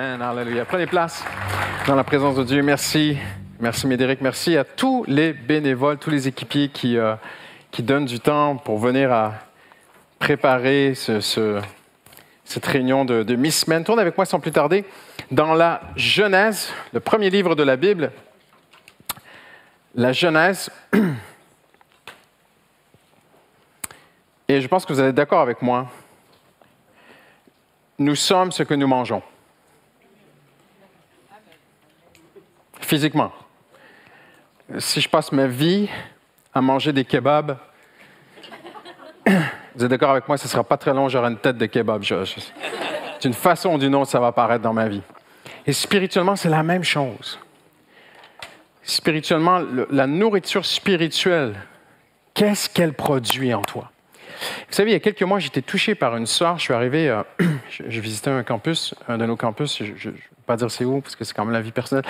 Amen, alléluia. Prenez place dans la présence de Dieu. Merci. Merci Médéric. Merci à tous les bénévoles, tous les équipiers qui donnent du temps pour venir à préparer cette réunion de mi-semaine. Tourne avec moi sans plus tarder dans la Genèse, le premier livre de la Bible. La Genèse. Et je pense que vous allez être d'accord avec moi. Nous sommes ce que nous mangeons. Physiquement. Si je passe ma vie à manger des kebabs, vous êtes d'accord avec moi, ce ne sera pas très long, j'aurai une tête de kebab. D'une façon ou d'une autre, ça va apparaître dans ma vie. Et spirituellement, c'est la même chose. Spirituellement, la nourriture spirituelle, qu'est-ce qu'elle produit en toi? Vous savez, il y a quelques mois, j'étais touché par une sœur. Je suis arrivé, je visitais un campus, un de nos campus. Je ne vais pas dire c'est où, parce que c'est quand même la vie personnelle.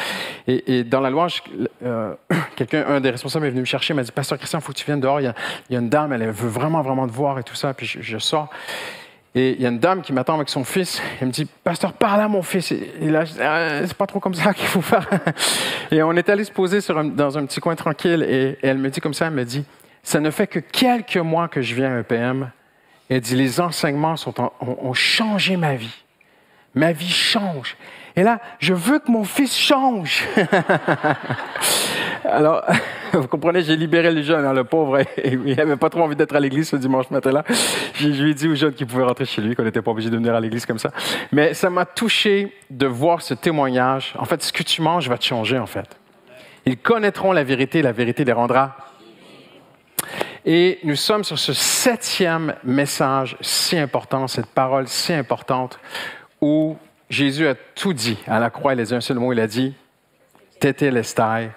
Et dans la louange, un des responsables est venu me chercher, m'a dit « Pasteur Christian, il faut que tu viennes dehors. Il y a une dame, elle veut vraiment, vraiment te voir et tout ça. » Puis je sors. Et il y a une dame qui m'attend avec son fils. Elle me dit « Pasteur, parle à mon fils. » Et là, je dis « C'est pas trop comme ça qu'il faut faire. » Et on est allé se poser dans un petit coin tranquille. Et elle me dit comme ça, elle me dit « Ça ne fait que quelques mois que je viens à EPM. » Elle dit « Les enseignements ont changé ma vie. Ma vie change. Et là, je veux que mon fils change. » Alors, vous comprenez, j'ai libéré les jeunes, hein, le pauvre. Il n'avait pas trop envie d'être à l'église ce dimanche matin-là. Je lui ai dit aux jeunes qu'ils pouvaient rentrer chez lui, qu'on n'était pas obligé de venir à l'église comme ça. Mais ça m'a touché de voir ce témoignage. En fait, ce que tu manges va te changer, en fait. Ils connaîtront la vérité les rendra. Et nous sommes sur ce 7e message si important, cette parole si importante, où Jésus a tout dit à la croix. Il a dit un seul mot, il a dit « Tétélestai »,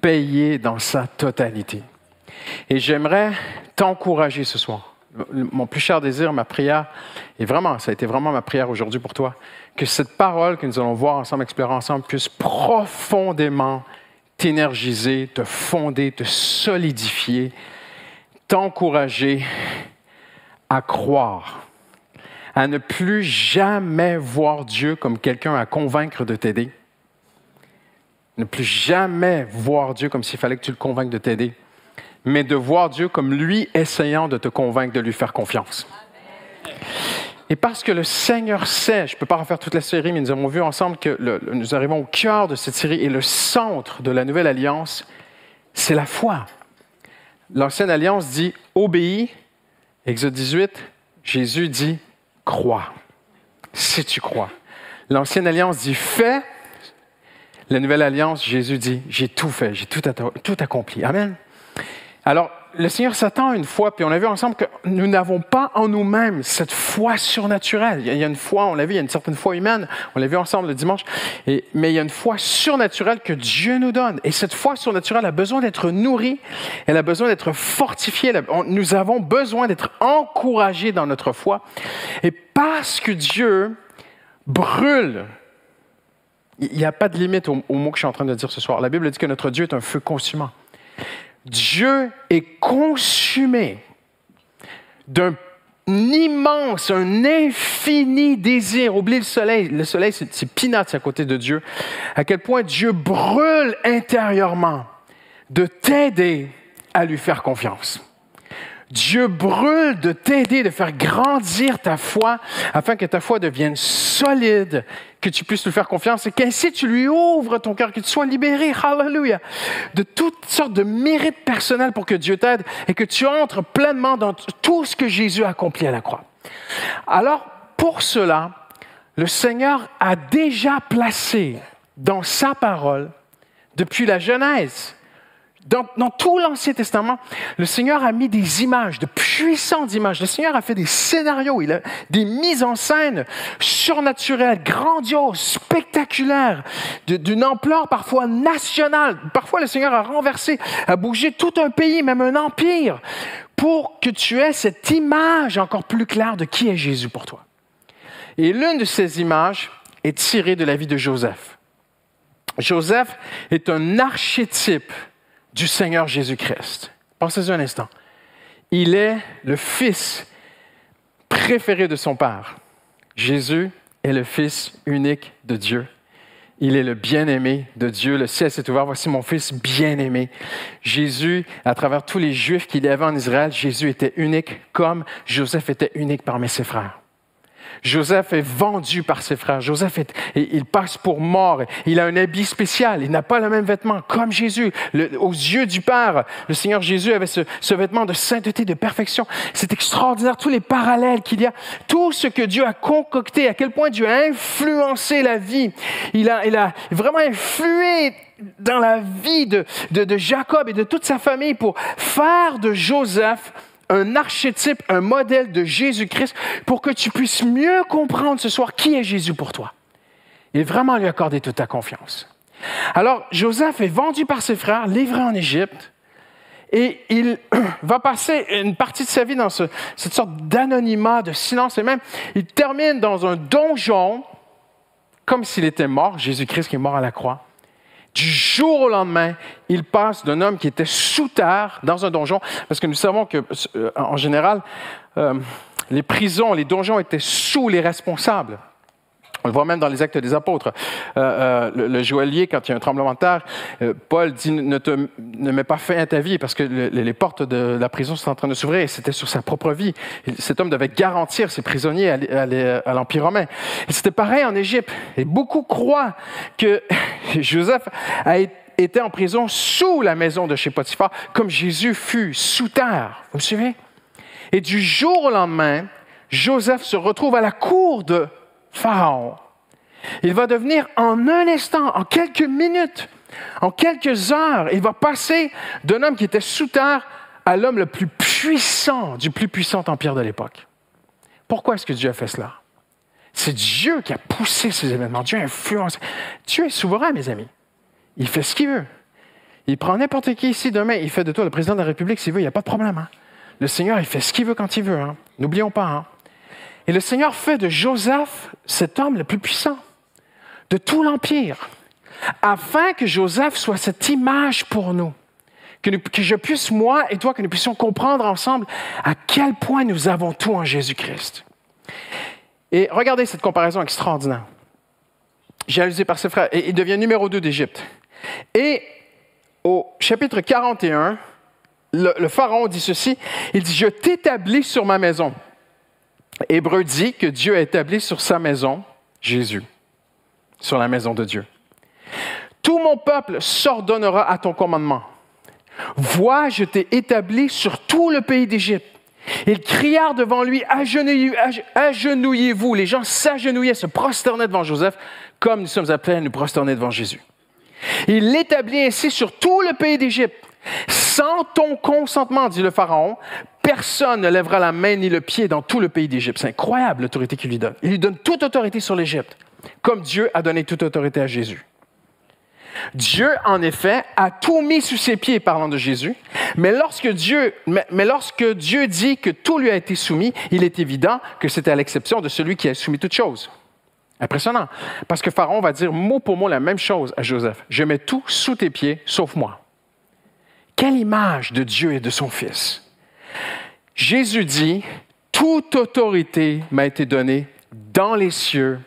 payé dans sa totalité. Et j'aimerais t'encourager ce soir. Mon plus cher désir, ma prière, et vraiment, ça a été vraiment ma prière aujourd'hui pour toi, que cette parole que nous allons voir ensemble, explorer ensemble, puisse profondément t'énergiser, te fonder, te solidifier, t'encourager à croire, à ne plus jamais voir Dieu comme quelqu'un à convaincre de t'aider, ne plus jamais voir Dieu comme s'il fallait que tu le convainques de t'aider, mais de voir Dieu comme lui essayant de te convaincre de lui faire confiance. Et parce que le Seigneur sait, je ne peux pas refaire toute la série, mais nous avons vu ensemble que nous arrivons au cœur de cette série et le centre de la nouvelle alliance, c'est la foi. L'ancienne alliance dit « obéis », Exode 18, Jésus dit « crois », si tu crois. L'ancienne alliance dit « fais », la nouvelle alliance, Jésus dit « j'ai tout fait, j'ai tout accompli ». Amen. Alors, le Seigneur s'attend une foi, puis on a vu ensemble que nous n'avons pas en nous-mêmes cette foi surnaturelle. Il y a une foi, on l'a vu, il y a une certaine foi humaine, on l'a vu ensemble le dimanche, mais il y a une foi surnaturelle que Dieu nous donne. Et cette foi surnaturelle a besoin d'être nourrie, elle a besoin d'être fortifiée, nous avons besoin d'être encouragés dans notre foi. Et parce que Dieu brûle, il n'y a pas de limite au mot que je suis en train de dire ce soir. La Bible dit que notre Dieu est un feu consumant. Dieu est consumé d'un immense, un infini désir. Oublie le soleil. Le soleil, c'est peanuts à côté de Dieu. À quel point Dieu brûle intérieurement de t'aider à lui faire confiance. Dieu brûle de t'aider, de faire grandir ta foi afin que ta foi devienne solide, que tu puisses lui faire confiance et qu'ainsi tu lui ouvres ton cœur, que tu sois libéré, hallelujah, de toutes sortes de mérites personnels pour que Dieu t'aide et que tu entres pleinement dans tout ce que Jésus a accompli à la croix. Alors, pour cela, le Seigneur a déjà placé dans sa parole, depuis la Genèse, dans tout l'Ancien Testament, le Seigneur a mis des images, de puissantes images. Le Seigneur a fait des scénarios, il a des mises en scène surnaturelles, grandioses, spectaculaires, d'une ampleur parfois nationale. Parfois, le Seigneur a renversé, a bougé tout un pays, même un empire, pour que tu aies cette image encore plus claire de qui est Jésus pour toi. Et l'une de ces images est tirée de la vie de Joseph. Joseph est un archétype du Seigneur Jésus-Christ. Pensez-y un instant. Il est le fils préféré de son père. Jésus est le Fils unique de Dieu. Il est le bien-aimé de Dieu. Le ciel s'est ouvert. Voici mon Fils bien-aimé. Jésus, à travers tous les Juifs qu'il y avait en Israël, Jésus était unique comme Joseph était unique parmi ses frères. Joseph est vendu par ses frères. Joseph, il passe pour mort. Il a un habit spécial. Il n'a pas le même vêtement comme Jésus. Aux yeux du Père, le Seigneur Jésus avait ce vêtement de sainteté, de perfection. C'est extraordinaire, tous les parallèles qu'il y a. Tout ce que Dieu a concocté, à quel point Dieu a influencé la vie. Il a vraiment influé dans la vie de Jacob et de toute sa famille pour faire de Joseph un archétype, un modèle de Jésus-Christ pour que tu puisses mieux comprendre ce soir qui est Jésus pour toi. Et vraiment lui accorder toute ta confiance. Alors, Joseph est vendu par ses frères, livré en Égypte, et il va passer une partie de sa vie dans cette sorte d'anonymat, de silence, et même, il termine dans un donjon, comme s'il était mort, Jésus-Christ qui est mort à la croix. Du jour au lendemain, il passe d'un homme qui était sous terre, dans un donjon, parce que nous savons qu'en général, les prisons, les donjons étaient sous les responsables. On le voit même dans les Actes des Apôtres. Le joaillier, quand il y a un tremblement de terre, Paul dit ne mets pas fin à ta vie parce que les portes de la prison sont en train de s'ouvrir et c'était sur sa propre vie. Cet homme devait garantir ses prisonniers à l'Empire romain. Et c'était pareil en Égypte. Et beaucoup croient que Joseph était en prison sous la maison de chez Potiphar, comme Jésus fut sous terre. Vous me suivez? Et du jour au lendemain, Joseph se retrouve à la cour de Pharaon. Il va devenir en un instant, en quelques minutes, en quelques heures, il va passer d'un homme qui était sous terre à l'homme le plus puissant du plus puissant empire de l'époque. Pourquoi est-ce que Dieu a fait cela? C'est Dieu qui a poussé ces événements. Dieu a influencé. Dieu est souverain, mes amis. Il fait ce qu'il veut. Il prend n'importe qui ici demain, il fait de toi le président de la République s'il veut, il n'y a pas de problème. Hein? Le Seigneur, il fait ce qu'il veut quand il veut. Hein? N'oublions pas. Hein? Et le Seigneur fait de Joseph cet homme le plus puissant de tout l'Empire, afin que Joseph soit cette image pour nous, que je puisse, moi et toi, que nous puissions comprendre ensemble à quel point nous avons tout en Jésus-Christ. Et regardez cette comparaison extraordinaire. Jalousé par ses frères, et il devient numéro 2 d'Égypte. Et au chapitre 41, le Pharaon dit ceci, il dit « Je t'établis sur ma maison ». Hébreu dit que Dieu a établi sur sa maison Jésus, sur la maison de Dieu. Tout mon peuple s'ordonnera à ton commandement. Vois, je t'ai établi sur tout le pays d'Égypte. Ils crièrent devant lui, agenouillez-vous. Les gens s'agenouillaient, se prosternaient devant Joseph, comme nous sommes appelés à nous prosterner devant Jésus. Il l'établit ainsi sur tout le pays d'Égypte. Sans ton consentement, dit le Pharaon, personne ne lèvera la main ni le pied dans tout le pays d'Égypte. C'est incroyable l'autorité qu'il lui donne. Il lui donne toute autorité sur l'Égypte, comme Dieu a donné toute autorité à Jésus. Dieu, en effet, a tout mis sous ses pieds, parlant de Jésus, mais lorsque Dieu dit que tout lui a été soumis, il est évident que c'était à l'exception de celui qui a soumis toutes choses. Impressionnant, parce que Pharaon va dire mot pour mot la même chose à Joseph. Je mets tout sous tes pieds, sauf moi. Quelle image de Dieu et de son Fils. Jésus dit, toute autorité m'a été donnée dans les cieux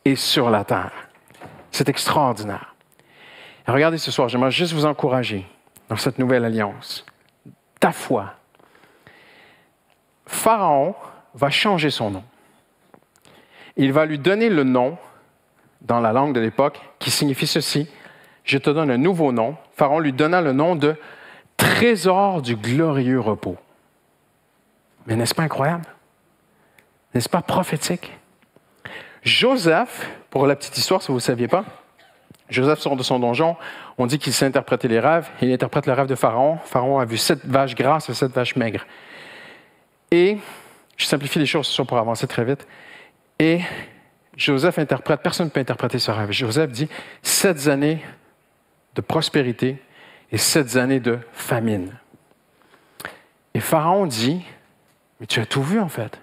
et sur la terre. C'est extraordinaire. Et regardez ce soir, j'aimerais juste vous encourager dans cette nouvelle alliance. Ta foi. Pharaon va changer son nom. Il va lui donner le nom, dans la langue de l'époque, qui signifie ceci. Je te donne un nouveau nom. Pharaon lui donna le nom de trésor du glorieux repos. Mais n'est-ce pas incroyable? N'est-ce pas prophétique? Joseph, pour la petite histoire, si vous ne le saviez pas, Joseph sort de son donjon, on dit qu'il sait interpréter les rêves, il interprète le rêve de Pharaon. Pharaon a vu 7 vaches grasses et 7 vaches maigres. Et, je simplifie les choses pour avancer très vite, et Joseph interprète, personne ne peut interpréter ce rêve. Joseph dit 7 années de prospérité et 7 années de famine. Et Pharaon dit, mais tu as tout vu en fait.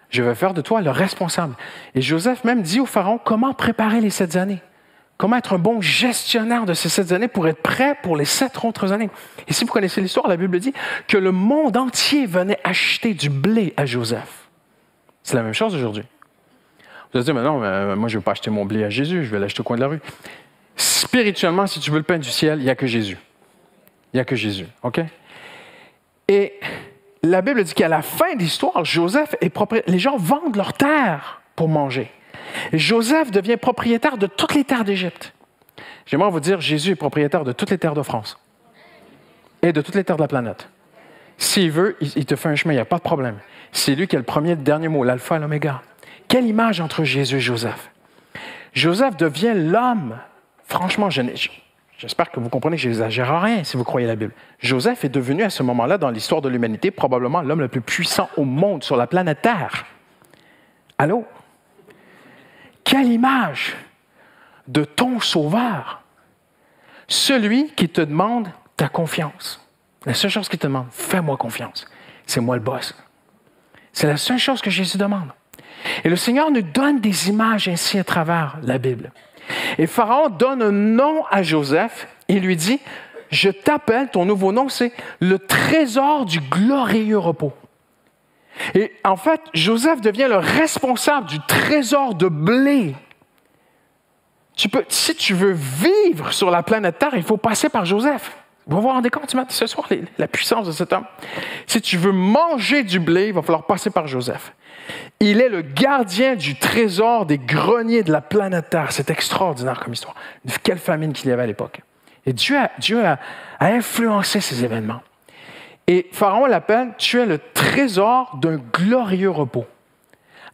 Je vais faire de toi le responsable. Et Joseph même dit au Pharaon comment préparer les 7 années. Comment être un bon gestionnaire de ces 7 années pour être prêt pour les 7 autres années. Et si vous connaissez l'histoire, la Bible dit que le monde entier venait acheter du blé à Joseph. C'est la même chose aujourd'hui. Vous allez dire, mais non, moi, je ne veux pas acheter mon blé à Jésus, je vais l'acheter au coin de la rue. Spirituellement, si tu veux le pain du ciel, il n'y a que Jésus. Il n'y a que Jésus, OK? Et la Bible dit qu'à la fin de l'histoire, Joseph est propriétaire. Les gens vendent leurs terres pour manger. Et Joseph devient propriétaire de toutes les terres d'Égypte. J'aimerais vous dire, Jésus est propriétaire de toutes les terres de France et de toutes les terres de la planète. S'il veut, il te fait un chemin, il n'y a pas de problème. C'est lui qui a le premier et le dernier mot, l'alpha et l'oméga. Quelle image entre Jésus et Joseph? Joseph devient l'homme. Franchement, j'espère que vous comprenez que je n'exagère rien si vous croyez la Bible. Joseph est devenu à ce moment-là, dans l'histoire de l'humanité, probablement l'homme le plus puissant au monde, sur la planète Terre. Allô? Quelle image de ton sauveur? Celui qui te demande ta confiance. La seule chose qu'il te demande, fais-moi confiance. C'est moi le boss. C'est la seule chose que Jésus demande. Et le Seigneur nous donne des images ainsi à travers la Bible. Et Pharaon donne un nom à Joseph et lui dit, je t'appelle, ton nouveau nom, c'est le trésor du glorieux repos. Et en fait, Joseph devient le responsable du trésor de blé. Si tu veux vivre sur la planète Terre, il faut passer par Joseph. Vous vous rendez compte ce soir la puissance de cet homme? Si tu veux manger du blé, il va falloir passer par Joseph. Il est le gardien du trésor des greniers de la planète Terre. C'est extraordinaire comme histoire. Quelle famine qu'il y avait à l'époque. Et Dieu a influencé ces événements. Et Pharaon l'appelle, tu es le trésor d'un glorieux repos.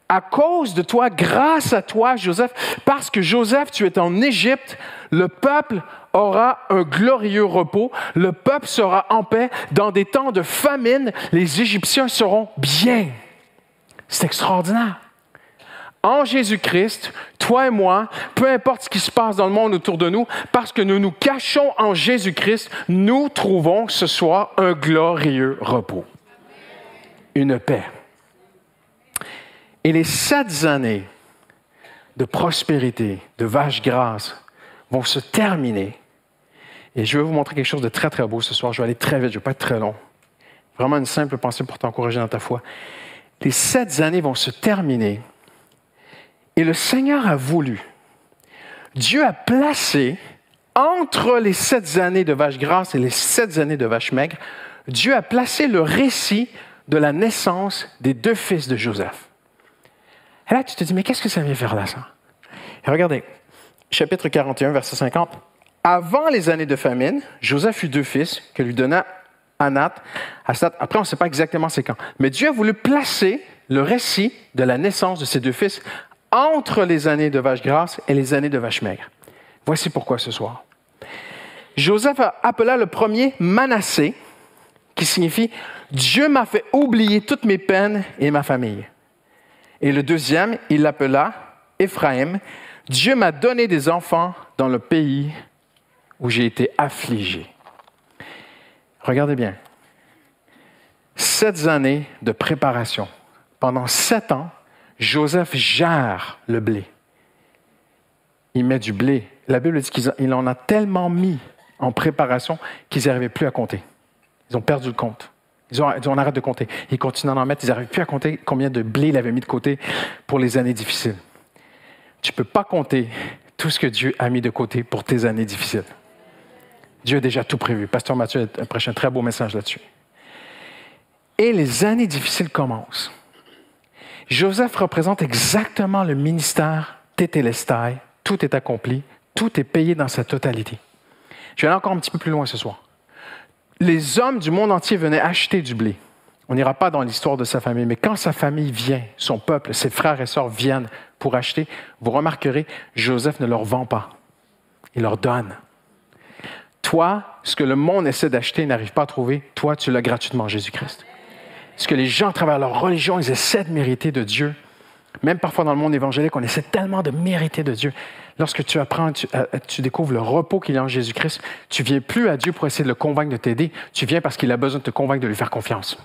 À cause de toi, grâce à toi, Joseph, parce que Joseph, tu es en Égypte, le peuple aura un glorieux repos, le peuple sera en paix. Dans des temps de famine, les Égyptiens seront bien. C'est extraordinaire. En Jésus-Christ, toi et moi, peu importe ce qui se passe dans le monde autour de nous, parce que nous nous cachons en Jésus-Christ, nous trouvons ce soir un glorieux repos, une paix. Et les 7 années de prospérité, de vache grasse, vont se terminer. Et je vais vous montrer quelque chose de très, très beau ce soir. Je vais aller très vite, je ne vais pas être très long. Vraiment une simple pensée pour t'encourager dans ta foi. Les 7 années vont se terminer. Et le Seigneur a voulu. Dieu a placé entre les 7 années de vache grasse et les 7 années de vache maigre, Dieu a placé le récit de la naissance des 2 fils de Joseph. Et là, tu te dis, mais qu'est-ce que ça vient faire là, ça? Et regardez, chapitre 41, verset 50. Avant les années de famine, Joseph eut 2 fils que lui donna Anath, Astat. Après, on ne sait pas exactement c'est quand. Mais Dieu a voulu placer le récit de la naissance de ces 2 fils entre les années de vache grasse et les années de vache maigre. Voici pourquoi ce soir. Joseph appela le premier Manassé, qui signifie « Dieu m'a fait oublier toutes mes peines et ma famille ». Et le deuxième, il l'appela Éphraïm, « Dieu m'a donné des enfants dans le pays où j'ai été affligé ». Regardez bien. 7 années de préparation. Pendant 7 ans, Joseph gère le blé. Il met du blé. La Bible dit qu'il en a tellement mis en préparation qu'ils n'arrivaient plus à compter. Ils ont perdu le compte. On arrête de compter. Ils continuent d'en mettre. Ils n'arrivent plus à compter combien de blé il avait mis de côté pour les années difficiles. Tu ne peux pas compter tout ce que Dieu a mis de côté pour tes années difficiles. Dieu a déjà tout prévu. Pasteur Mathieu a prêché un très beau message là-dessus. Et les années difficiles commencent. Joseph représente exactement le ministère Tétélestai. Tout est accompli. Tout est payé dans sa totalité. Je vais aller encore un petit peu plus loin ce soir. Les hommes du monde entier venaient acheter du blé. On n'ira pas dans l'histoire de sa famille, mais quand sa famille vient, son peuple, ses frères et sœurs viennent pour acheter, vous remarquerez, Joseph ne leur vend pas. Il leur donne. Toi, ce que le monde essaie d'acheter n'arrive pas à trouver, toi, tu l'as gratuitement en Jésus-Christ. Ce que les gens, à travers leur religion, ils essaient de mériter de Dieu. Même parfois dans le monde évangélique, on essaie tellement de mériter de Dieu. Lorsque tu apprends, tu découvres le repos qu'il y a en Jésus-Christ, tu ne viens plus à Dieu pour essayer de le convaincre de t'aider, tu viens parce qu'il a besoin de te convaincre de lui faire confiance.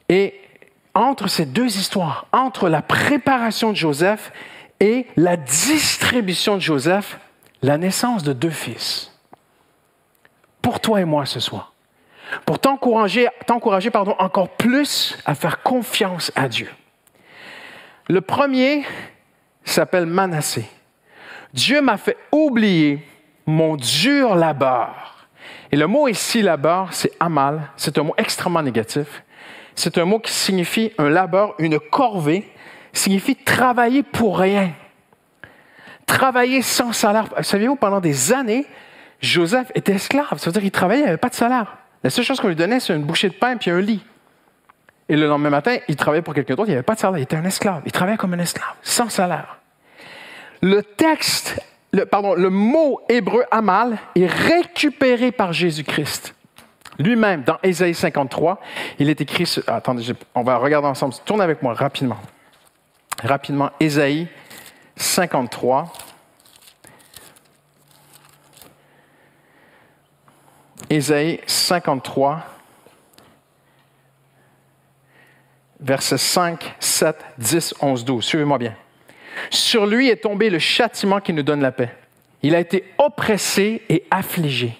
Et entre ces 2 histoires, entre la préparation de Joseph et la distribution de Joseph, la naissance de 2 fils. Pour toi et moi ce soir. Pour t'encourager encore plus à faire confiance à Dieu. Le premier s'appelle Manassé. Dieu m'a fait oublier mon dur labeur. Et le mot ici, labeur, c'est amal. C'est un mot extrêmement négatif. C'est un mot qui signifie un labeur, une corvée, signifie travailler pour rien. Travailler sans salaire. Saviez-vous, pendant des années, Joseph était esclave. Ça veut dire qu'il travaillait, il n'avait pas de salaire. La seule chose qu'on lui donnait, c'est une bouchée de pain et un lit. Et le lendemain matin, il travaillait pour quelqu'un d'autre, il n'avait pas de salaire, il était un esclave. Il travaillait comme un esclave, sans salaire. Le mot hébreu amal est récupéré par Jésus-Christ. Lui-même, dans Ésaïe 53, il est écrit... Attendez, on va regarder ensemble. Tourne avec moi rapidement. Rapidement, Ésaïe 53. Ésaïe 53, versets 5, 7, 10, 11, 12. Suivez-moi bien. Sur lui est tombé le châtiment qui nous donne la paix. Il a été oppressé et affligé.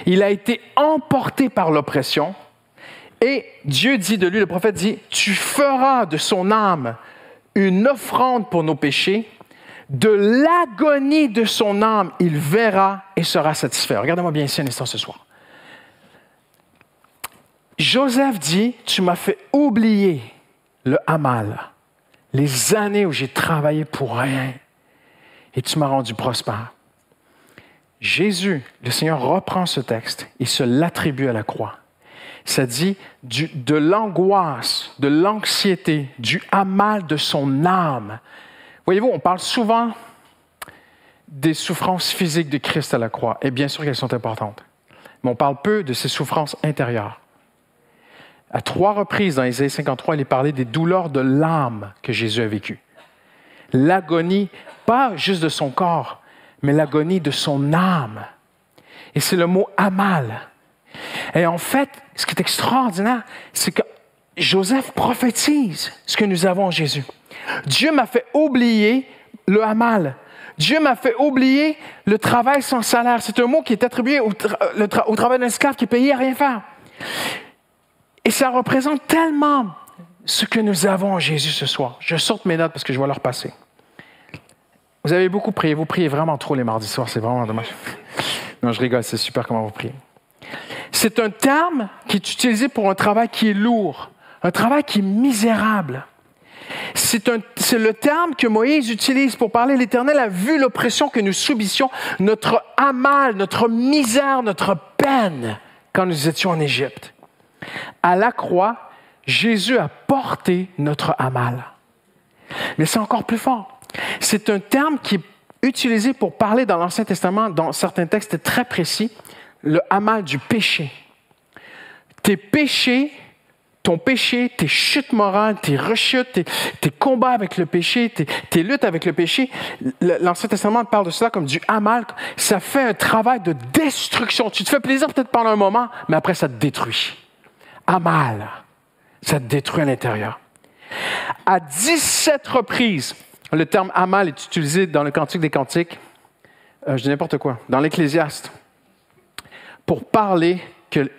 Il a été emporté par l'oppression. Et Dieu dit de lui, le prophète dit, « Tu feras de son âme une offrande pour nos péchés. De l'agonie de son âme, il verra et sera satisfait. » Regardez-moi bien ici un instant ce soir. Joseph dit, « Tu m'as fait oublier le Amal, les années où j'ai travaillé pour rien, et tu m'as rendu prospère. » Jésus, le Seigneur reprend ce texte et se l'attribue à la croix. Ça dit de l'angoisse, de l'anxiété, du Amal de son âme. Voyez-vous, on parle souvent des souffrances physiques de Christ à la croix, et bien sûr qu'elles sont importantes, mais on parle peu de ses souffrances intérieures. À 3 reprises dans Ésaïe 53, il est parlé des douleurs de l'âme que Jésus a vécues. L'agonie, pas juste de son corps, mais l'agonie de son âme. Et c'est le mot amal. Et en fait, ce qui est extraordinaire, c'est que Joseph prophétise ce que nous avons en Jésus. Dieu m'a fait oublier le amal. Dieu m'a fait oublier le travail sans salaire. C'est un mot qui est attribué au travail d'un esclave qui est payé à rien faire. Et ça représente tellement ce que nous avons en Jésus ce soir. Je saute mes notes parce que je vois leur passer. Vous avez beaucoup prié. Vous priez vraiment trop les mardis soirs. C'est vraiment dommage. Non, je rigole. C'est super comment vous priez. C'est un terme qui est utilisé pour un travail qui est lourd, un travail qui est misérable. C'est le terme que Moïse utilise pour parler. L'Éternel a vu l'oppression que nous subissions, notre amal, notre misère, notre peine quand nous étions en Égypte. À la croix, Jésus a porté notre amal. Mais c'est encore plus fort. C'est un terme qui est utilisé pour parler dans l'Ancien Testament, dans certains textes très précis, le amal du péché. Tes péchés, ton péché, tes chutes morales, tes rechutes, tes combats avec le péché, tes luttes avec le péché, l'Ancien Testament parle de cela comme du amal. Ça fait un travail de destruction. Tu te fais plaisir peut-être pendant un moment, mais après ça te détruit. Amal, ça te détruit à l'intérieur. À 17 reprises, le terme amal est utilisé dans le Cantique des Cantiques, je dis n'importe quoi, dans l'Ecclésiaste, pour parler que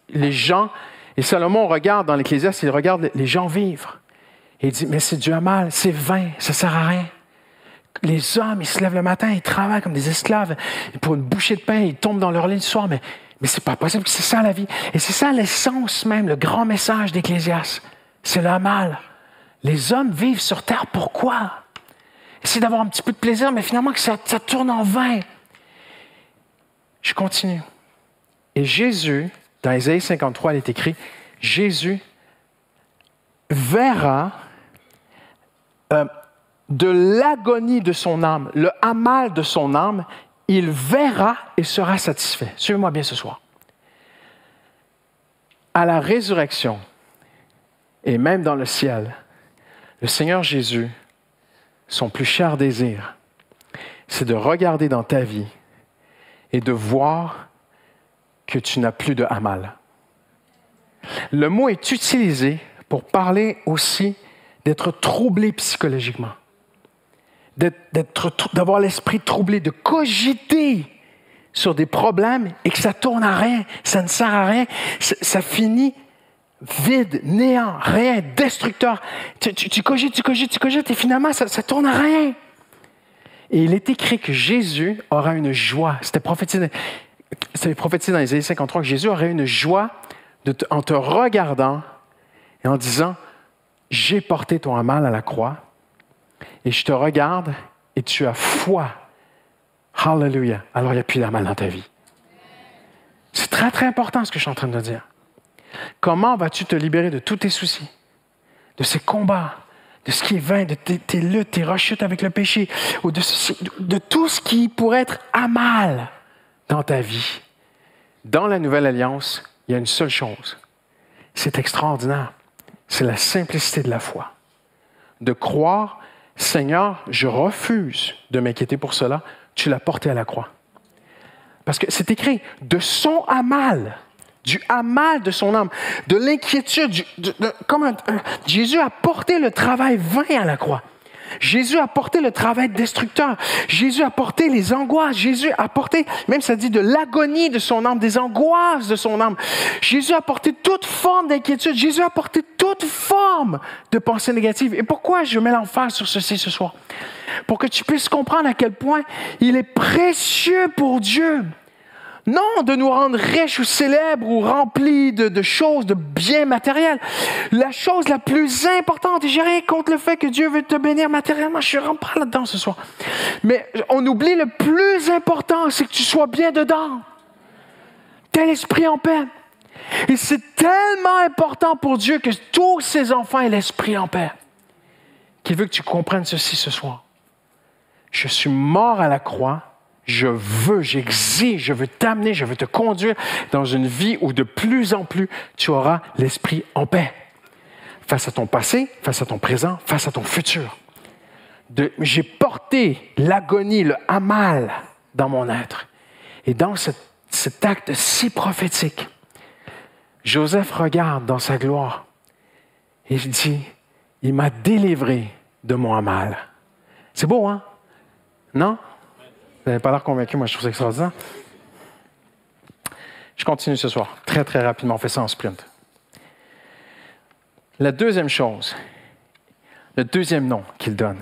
les gens, et Salomon regarde dans l'Ecclésiaste, il regarde les gens vivre. Et il dit, mais c'est du amal, c'est vain, ça ne sert à rien. Les hommes, ils se lèvent le matin, ils travaillent comme des esclaves, et pour une bouchée de pain, ils tombent dans leur lit le soir, mais c'est pas possible, c'est ça la vie. Et c'est ça l'essence même, le grand message d'Ecclésiaste. C'est le amal. Les hommes vivent sur terre, pourquoi? Essayer d'avoir un petit peu de plaisir, mais finalement que ça tourne en vain. Je continue. Et Jésus, dans Ésaïe 53, il est écrit, Jésus verra de l'agonie de son âme, le amal de son âme, il verra et sera satisfait. Suivez-moi bien ce soir. À la résurrection, et même dans le ciel, le Seigneur Jésus, son plus cher désir, c'est de regarder dans ta vie et de voir que tu n'as plus de amal. Le mot est utilisé pour parler aussi d'être troublé psychologiquement, d'avoir l'esprit troublé, de cogiter sur des problèmes et que ça tourne à rien, ça ne sert à rien, ça finit vide, néant, rien, destructeur. Tu cogites et finalement ça tourne à rien. Et il est écrit que Jésus aura une joie. C'était prophétisé dans Ésaïe 53 que Jésus aurait une joie en te regardant et en disant, j'ai porté ton mal à la croix et je te regarde et tu as foi. Hallelujah. Alors il n'y a plus de mal dans ta vie. C'est très, très important ce que je suis en train de dire. Comment vas-tu te libérer de tous tes soucis, de ces combats, de ce qui est vain, de tes luttes, tes rechutes avec le péché, ou de tout ce qui pourrait être à mal dans ta vie? Dans la Nouvelle Alliance, il y a une seule chose. C'est extraordinaire. C'est la simplicité de la foi. De croire, Seigneur, je refuse de m'inquiéter pour cela, tu l'as porté à la croix. Parce que c'est écrit, de son amal, du amal de son âme, de l'inquiétude, Jésus a porté le travail vain à la croix. Jésus a porté le travail destructeur. Jésus a porté les angoisses. Jésus a porté, même ça dit, de l'agonie de son âme, des angoisses de son âme. Jésus a porté toute forme d'inquiétude. Jésus a porté toute forme de pensée négative. Et pourquoi je mets l'emphase sur ceci ce soir? Pour que tu puisses comprendre à quel point il est précieux pour Dieu. Non, de nous rendre riches ou célèbres ou remplis de choses, de biens matériels. La chose la plus importante, et j'ai rien contre le fait que Dieu veut te bénir matériellement, je ne rentre pas là-dedans ce soir. Mais on oublie le plus important, c'est que tu sois bien dedans. Tel esprit en paix. Et c'est tellement important pour Dieu que tous ses enfants aient l'esprit en paix. Qu'il veut que tu comprennes ceci ce soir. Je suis mort à la croix. J'exige, je veux t'amener, je veux te conduire dans une vie où de plus en plus, tu auras l'esprit en paix. Face à ton passé, face à ton présent, face à ton futur. J'ai porté l'agonie, le amal dans mon être. Et dans cet acte si prophétique, Joseph regarde dans sa gloire et il dit, il m'a délivré de mon amal. C'est beau, hein? Non? Vous n'avez pas l'air convaincu, moi je trouve ça extraordinaire. Je continue ce soir, très très rapidement, on fait ça en sprint. La deuxième chose, le deuxième nom qu'il donne.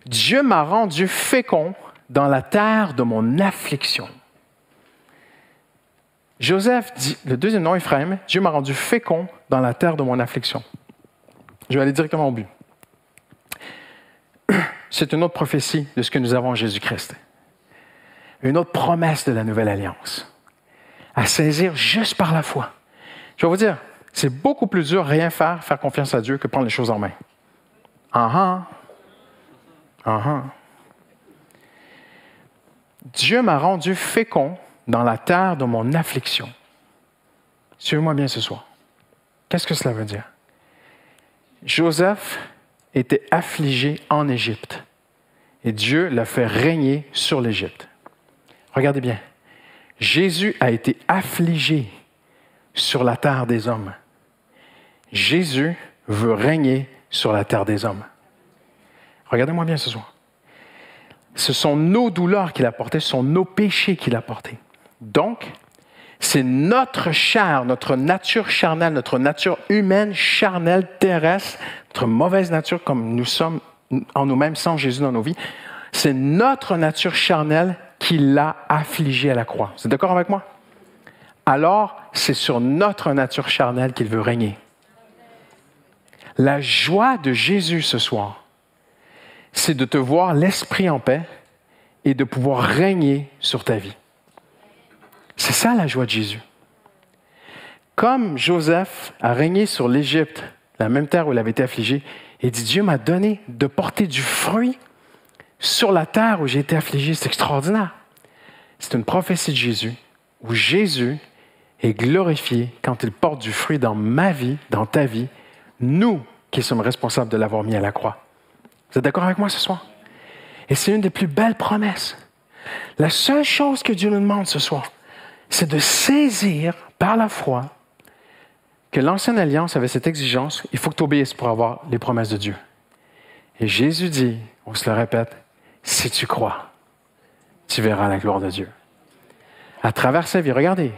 Dieu m'a rendu fécond dans la terre de mon affliction. Joseph dit, le deuxième nom, Ephraim, Dieu m'a rendu fécond dans la terre de mon affliction. Je vais aller directement au but. C'est une autre prophétie de ce que nous avons en Jésus-Christ. Une autre promesse de la Nouvelle Alliance, à saisir juste par la foi. Je vais vous dire, c'est beaucoup plus dur rien faire confiance à Dieu que prendre les choses en main. Dieu m'a rendu fécond dans la terre de mon affliction. Suivez-moi bien ce soir. Qu'est-ce que cela veut dire? Joseph était affligé en Égypte et Dieu l'a fait régner sur l'Égypte. Regardez bien, Jésus a été affligé sur la terre des hommes. Jésus veut régner sur la terre des hommes. Regardez-moi bien ce soir. Ce sont nos douleurs qu'il a portées, ce sont nos péchés qu'il a portés. Donc, c'est notre chair, notre nature charnelle, notre nature humaine, charnelle, terrestre, notre mauvaise nature comme nous sommes en nous-mêmes sans Jésus dans nos vies. C'est notre nature charnelle qui l'a affligé à la croix. Vous êtes d'accord avec moi? Alors, c'est sur notre nature charnelle qu'il veut régner. La joie de Jésus ce soir, c'est de te voir l'esprit en paix et de pouvoir régner sur ta vie. C'est ça la joie de Jésus. Comme Joseph a régné sur l'Égypte, la même terre où il avait été affligé, et dit, Dieu m'a donné de porter du fruit sur la terre où j'ai été affligé. C'est extraordinaire. C'est une prophétie de Jésus, où Jésus est glorifié quand il porte du fruit dans ma vie, dans ta vie, nous qui sommes responsables de l'avoir mis à la croix. Vous êtes d'accord avec moi ce soir? Et c'est une des plus belles promesses. La seule chose que Dieu nous demande ce soir, c'est de saisir par la foi que l'Ancienne Alliance avait cette exigence, il faut que tu obéisses pour avoir les promesses de Dieu. Et Jésus dit, on se le répète, si tu crois, tu verras la gloire de Dieu. À travers sa vie, regardez,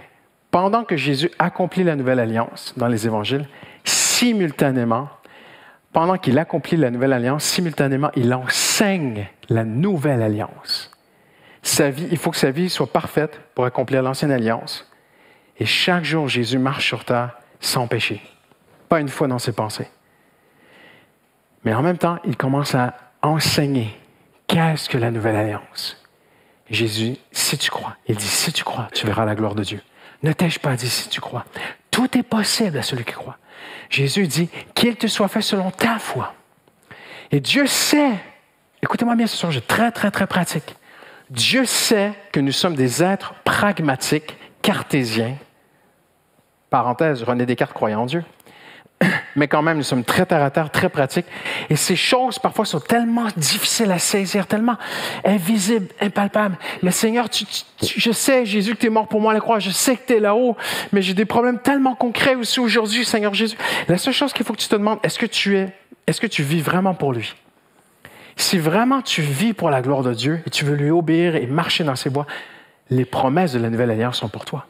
pendant que Jésus accomplit la Nouvelle Alliance dans les Évangiles, simultanément, pendant qu'il accomplit la Nouvelle Alliance, simultanément, il enseigne enseigne la nouvelle alliance. Il faut que sa vie soit parfaite pour accomplir l'ancienne alliance. Et chaque jour, Jésus marche sur terre sans péché. Pas une fois dans ses pensées. Mais en même temps, il commence à enseigner qu'est-ce que la nouvelle alliance. Et Jésus, si tu crois, il dit, si tu crois, tu verras la gloire de Dieu. Ne t'ai-je pas dit si tu crois? Tout est possible à celui qui croit. Jésus dit, qu'il te soit fait selon ta foi. Et Dieu sait, écoutez-moi bien ce soir, c'est très, très, très pratique. Dieu sait que nous sommes des êtres pragmatiques, cartésiens. Parenthèse, René Descartes croyait en Dieu. Mais quand même, nous sommes très terre à terre, très pratiques. Et ces choses, parfois, sont tellement difficiles à saisir, tellement invisibles, impalpables. Mais Seigneur, je sais, Jésus, que tu es mort pour moi à la croix. Je sais que tu es là-haut. Mais j'ai des problèmes tellement concrets aussi aujourd'hui, Seigneur Jésus. La seule chose qu'il faut que tu te demandes, est-ce que tu vis vraiment pour lui? Si vraiment tu vis pour la gloire de Dieu et tu veux lui obéir et marcher dans ses voies, les promesses de la nouvelle alliance sont pour toi.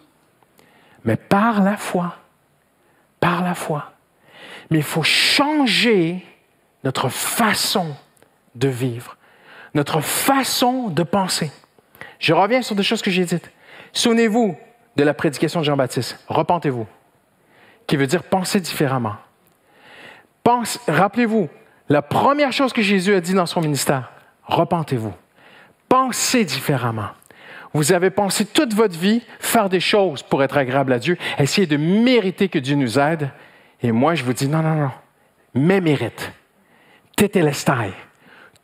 Mais par la foi. Mais il faut changer notre façon de vivre, notre façon de penser. Je reviens sur des choses que j'ai dites. Souvenez-vous de la prédication de Jean-Baptiste. Repentez-vous, qui veut dire penser différemment. Rappelez-vous, la première chose que Jésus a dit dans son ministère, repentez-vous. Pensez différemment. Vous avez pensé toute votre vie faire des choses pour être agréable à Dieu, essayer de mériter que Dieu nous aide. Et moi, je vous dis, non. Mes mérites. Tétélestai.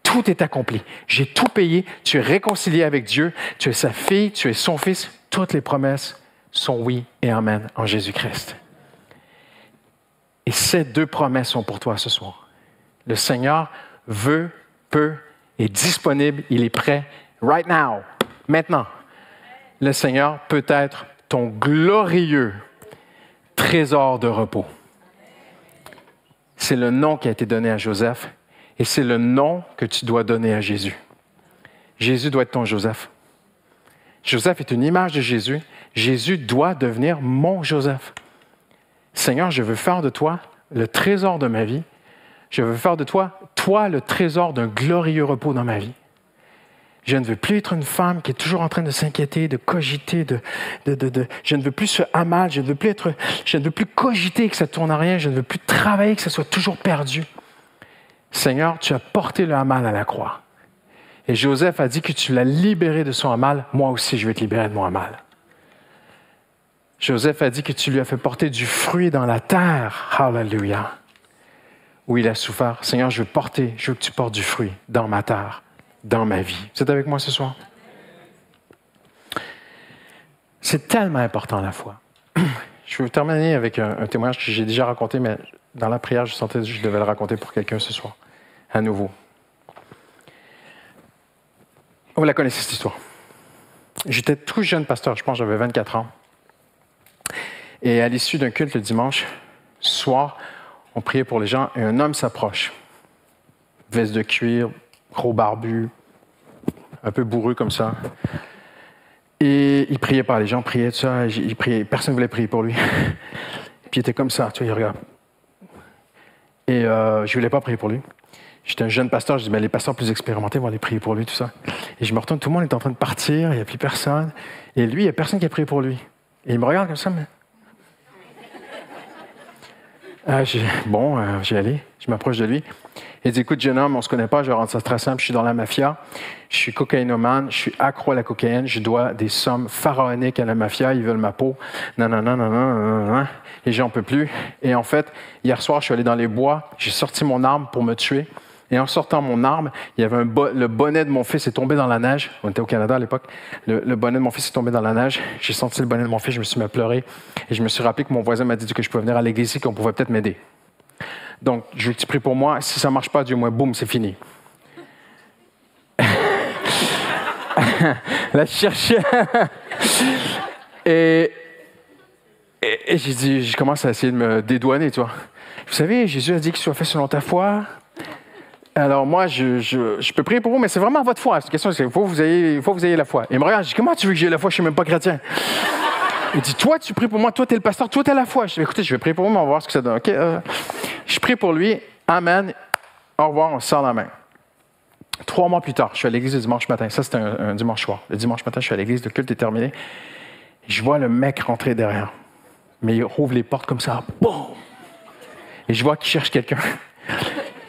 Tout est accompli. J'ai tout payé. Tu es réconcilié avec Dieu. Tu es sa fille. Tu es son fils. Toutes les promesses sont oui et amen en Jésus-Christ. Et ces deux promesses sont pour toi ce soir. Le Seigneur veut, peut, est disponible. Il est prêt. Right now. Maintenant. Le Seigneur peut être ton glorieux trésor de repos. C'est le nom qui a été donné à Joseph et c'est le nom que tu dois donner à Jésus. Jésus doit être ton Joseph. Joseph est une image de Jésus. Jésus doit devenir mon Joseph. Seigneur, je veux faire de toi le trésor de ma vie. Je veux faire de toi, le trésor d'un glorieux repos dans ma vie. Je ne veux plus être une femme qui est toujours en train de s'inquiéter, de cogiter, je ne veux plus ce amal, je ne veux plus cogiter que ça tourne à rien, je ne veux plus travailler, que ça soit toujours perdu. Seigneur, tu as porté le amal à la croix. Et Joseph a dit que tu l'as libéré de son amal, moi aussi je vais te libérer de mon amal. Joseph a dit que tu lui as fait porter du fruit dans la terre, hallelujah, où il a souffert. Seigneur, je veux que tu portes du fruit dans ma terre. Dans ma vie. Vous êtes avec moi ce soir? C'est tellement important la foi. Je vais terminer avec un témoignage que j'ai déjà raconté, mais dans la prière, je sentais que je devais le raconter pour quelqu'un ce soir, à nouveau. Vous la connaissez cette histoire. J'étais tout jeune pasteur, je pense que j'avais 24 ans. Et à l'issue d'un culte le dimanche soir, on priait pour les gens et un homme s'approche. Veste de cuir, gros barbu, un peu bourreux comme ça. Et il priait pas, les gens priaient, tout ça, il priait, personne ne voulait prier pour lui. Puis il était comme ça, tu vois, il regarde. Et je ne voulais pas prier pour lui. J'étais un jeune pasteur, je dis, les pasteurs plus expérimentés vont aller prier pour lui, tout ça. Et je me retourne, tout le monde est en train de partir, il n'y a plus personne. Et lui, il n'y a personne qui a prié pour lui. Et il me regarde comme ça, mais... j'y allais, je m'approche de lui. Il dit, écoute, jeune homme, on ne se connaît pas, je vais rendre ça très simple, je suis dans la mafia, je suis cocaïnomane, je suis accro à la cocaïne, je dois des sommes pharaoniques à la mafia, ils veulent ma peau, non, et j'en peux plus. Et en fait, hier soir, je suis allé dans les bois, j'ai sorti mon arme pour me tuer, et en sortant mon arme, il y avait le bonnet de mon fils est tombé dans la neige, on était au Canada à l'époque, le bonnet de mon fils est tombé dans la neige, j'ai senti le bonnet de mon fils, je me suis mis à pleurer, et je me suis rappelé que mon voisin m'a dit que je pouvais venir à l'église et qu'on pouvait peut-être m'aider. Donc, je veux que tu pries pour moi. Si ça ne marche pas, Dieu, moi, boum, c'est fini. Là, je cherchais. et je commence à essayer de me dédouaner, tu vois. Vous savez, Jésus a dit qu'il soit fait selon ta foi. Alors, moi, je peux prier pour vous, mais c'est vraiment votre foi. C'est une question, il faut que vous ayez la foi. Et il me regarde, je dis, comment tu veux que j'aie la foi? Je ne suis même pas chrétien. Il dit, toi, tu pries pour moi, toi, tu es le pasteur, toi, tu as la foi. Je dis, écoutez, je vais prier pour vous, mais on va voir ce que ça donne. OK, je prie pour lui. Amen. Au revoir, on se serre la main. 3 mois plus tard, je suis à l'église le dimanche matin. Ça, c'était un dimanche soir. Le dimanche matin, je suis à l'église, le culte est terminé. Je vois le mec rentrer derrière. Mais il rouvre les portes comme ça. Boum! Et je vois qu'il cherche quelqu'un.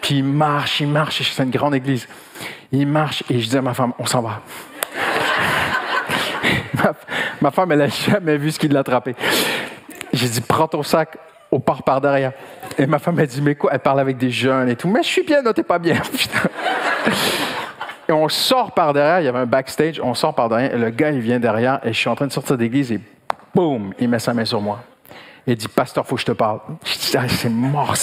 Puis il marche. C'est une grande église. Il marche et je dis à ma femme, on s'en va. ma femme, elle n'a jamais vu ce qui l'a attrapé. J'ai dit, prends ton sac, on part par derrière. Et ma femme, elle dit, mais quoi? Elle parle avec des jeunes et tout. Mais je suis bien, non, t'es pas bien. Et on sort par derrière, il y avait un backstage, on sort par derrière, et le gars, il vient derrière, et je suis en train de sortir d'église, et boum, il met sa main sur moi. Il dit, pasteur, il faut que je te parle. Je dis, ah, c'est mort.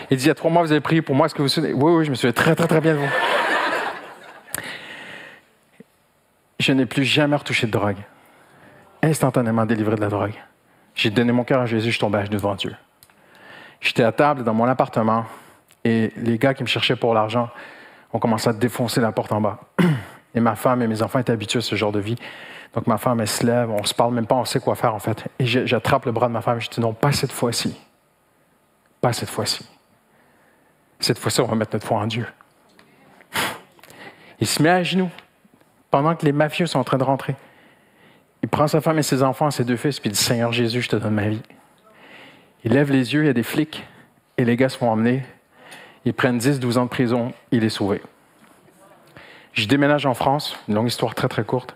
Il dit, il y a 3 mois, vous avez prié pour moi, est-ce que vous vous souvenez? Oui, je me souviens très, très, très bien de vous. Je n'ai plus jamais retouché de drogue. Instantanément délivré de la drogue. J'ai donné mon cœur à Jésus, je suis tombé à genoux devant Dieu. J'étais à table dans mon appartement, et les gars qui me cherchaient pour l'argent ont commencé à défoncer la porte en bas. Et ma femme et mes enfants étaient habitués à ce genre de vie. Donc ma femme, elle se lève, on ne se parle même pas, on sait quoi faire en fait. Et j'attrape le bras de ma femme et je dis non, pas cette fois-ci. Pas cette fois-ci. Cette fois-ci, on va mettre notre foi en Dieu. Il se met à genoux pendant que les mafieux sont en train de rentrer. Il prend sa femme et ses enfants, ses 2 fils, puis il dit, Seigneur Jésus, je te donne ma vie. Il lève les yeux, il y a des flics, et les gars se font emmener. Ils prennent 10-12 ans de prison, il est sauvé. Je déménage en France, une longue histoire très très courte.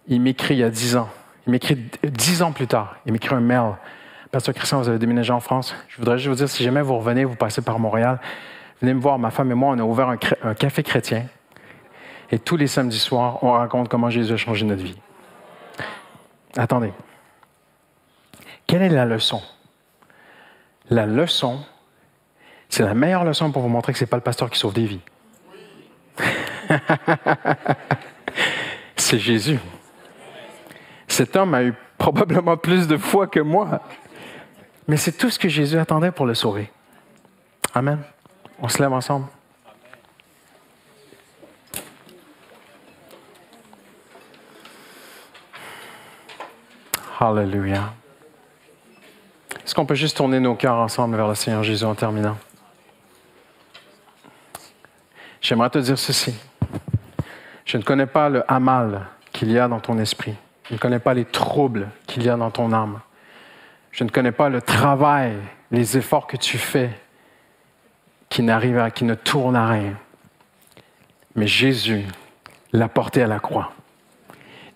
Il m'écrit il y a 10 ans. Il m'écrit 10 ans plus tard. Il m'écrit un mail. Pasteur Christian, vous avez déménagé en France. Je voudrais juste vous dire, si jamais vous revenez, vous passez par Montréal, venez me voir. Ma femme et moi, on a ouvert un café chrétien. Et tous les samedis soirs, on raconte comment Jésus a changé notre vie. Attendez. Quelle est la leçon? La leçon, c'est la meilleure leçon pour vous montrer que ce n'est pas le pasteur qui sauve des vies. C'est Jésus. Cet homme a eu probablement plus de foi que moi. Mais c'est tout ce que Jésus attendait pour le sauver. Amen. On se lève ensemble. Alléluia. Est-ce qu'on peut juste tourner nos cœurs ensemble vers le Seigneur Jésus en terminant? J'aimerais te dire ceci. Je ne connais pas le amal qu'il y a dans ton esprit. Je ne connais pas les troubles qu'il y a dans ton âme. Je ne connais pas le travail, les efforts que tu fais qui ne tournent à rien. Mais Jésus l'a porté à la croix.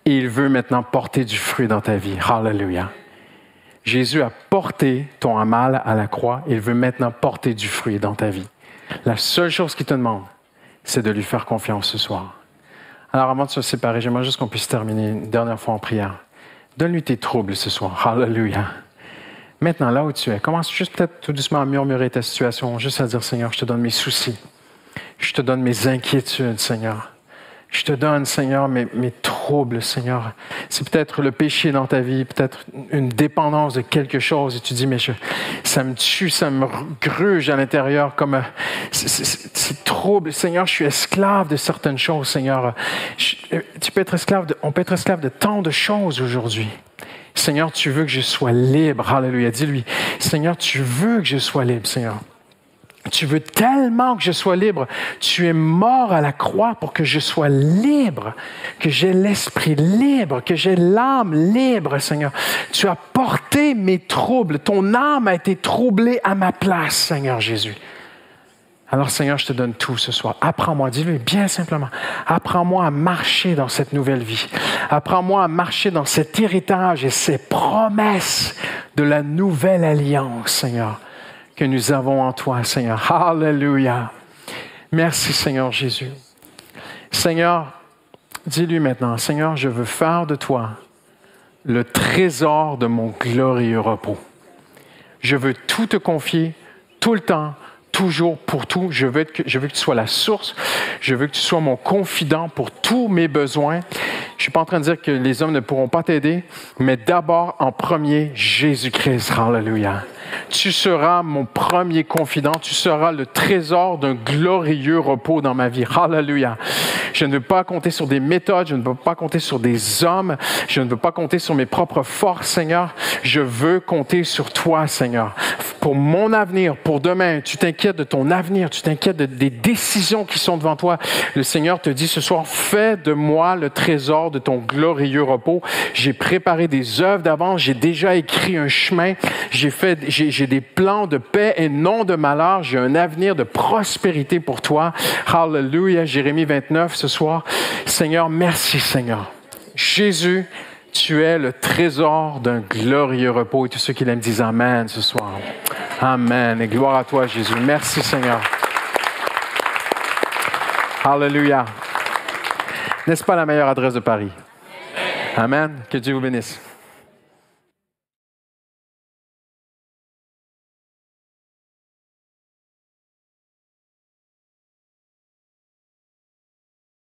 Et il veut maintenant porter du fruit dans ta vie. Alléluia. Jésus a porté ton amal à la croix. Il veut maintenant porter du fruit dans ta vie. La seule chose qu'il te demande, c'est de lui faire confiance ce soir. Alors, avant de se séparer, j'aimerais juste qu'on puisse terminer une dernière fois en prière. Donne-lui tes troubles ce soir. Alléluia. Maintenant, là où tu es, commence juste peut-être tout doucement à murmurer ta situation, juste à dire, Seigneur, je te donne mes soucis. Je te donne mes inquiétudes, Seigneur. Je te donne, Seigneur, mes troubles, Seigneur. C'est peut-être le péché dans ta vie, peut-être une dépendance de quelque chose. Et tu dis, mais ça me tue, ça me gruge à l'intérieur comme c'est trouble. Seigneur, je suis esclave de certaines choses, Seigneur. On peut être esclave de tant de choses aujourd'hui. Seigneur, tu veux que je sois libre. Alléluia. Dis-lui, Seigneur, tu veux que je sois libre, Seigneur. Tu veux tellement que je sois libre. Tu es mort à la croix pour que je sois libre, que j'ai l'esprit libre, que j'ai l'âme libre, Seigneur. Tu as porté mes troubles. Ton âme a été troublée à ma place, Seigneur Jésus. Alors, Seigneur, je te donne tout ce soir. Apprends-moi, dis-le bien simplement. Apprends-moi à marcher dans cette nouvelle vie. Apprends-moi à marcher dans cet héritage et ces promesses de la nouvelle alliance, Seigneur, que nous avons en toi, Seigneur. Alléluia. Merci, Seigneur Jésus. Seigneur, dis-lui maintenant, Seigneur, je veux faire de toi le trésor de mon glorieux repos. Je veux tout te confier, tout le temps, toujours, pour tout. Je veux que tu sois la source. Je veux que tu sois mon confident pour tous mes besoins. Je ne suis pas en train de dire que les hommes ne pourront pas t'aider, mais d'abord, en premier, Jésus-Christ. Alléluia. Tu seras mon premier confident. Tu seras le trésor d'un glorieux repos dans ma vie. Alléluia. Je ne veux pas compter sur des méthodes. Je ne veux pas compter sur des hommes. Je ne veux pas compter sur mes propres forces, Seigneur. Je veux compter sur toi, Seigneur. pour mon avenir, pour demain. Tu t'inquiètes de ton avenir, tu t'inquiètes des décisions qui sont devant toi. Le Seigneur te dit ce soir, fais de moi le trésor de ton glorieux repos. J'ai préparé des œuvres d'avance, j'ai déjà écrit un chemin, j'ai des plans de paix et non de malheur, j'ai un avenir de prospérité pour toi. Hallelujah, Jérémie 29 ce soir. Seigneur, merci Seigneur. Jésus, tu es le trésor d'un glorieux repos. Et tous ceux qui l'aiment disent Amen ce soir. Amen. Et gloire à toi, Jésus. Merci, Seigneur. Alléluia. N'est-ce pas la meilleure adresse de Paris? Amen. Que Dieu vous bénisse.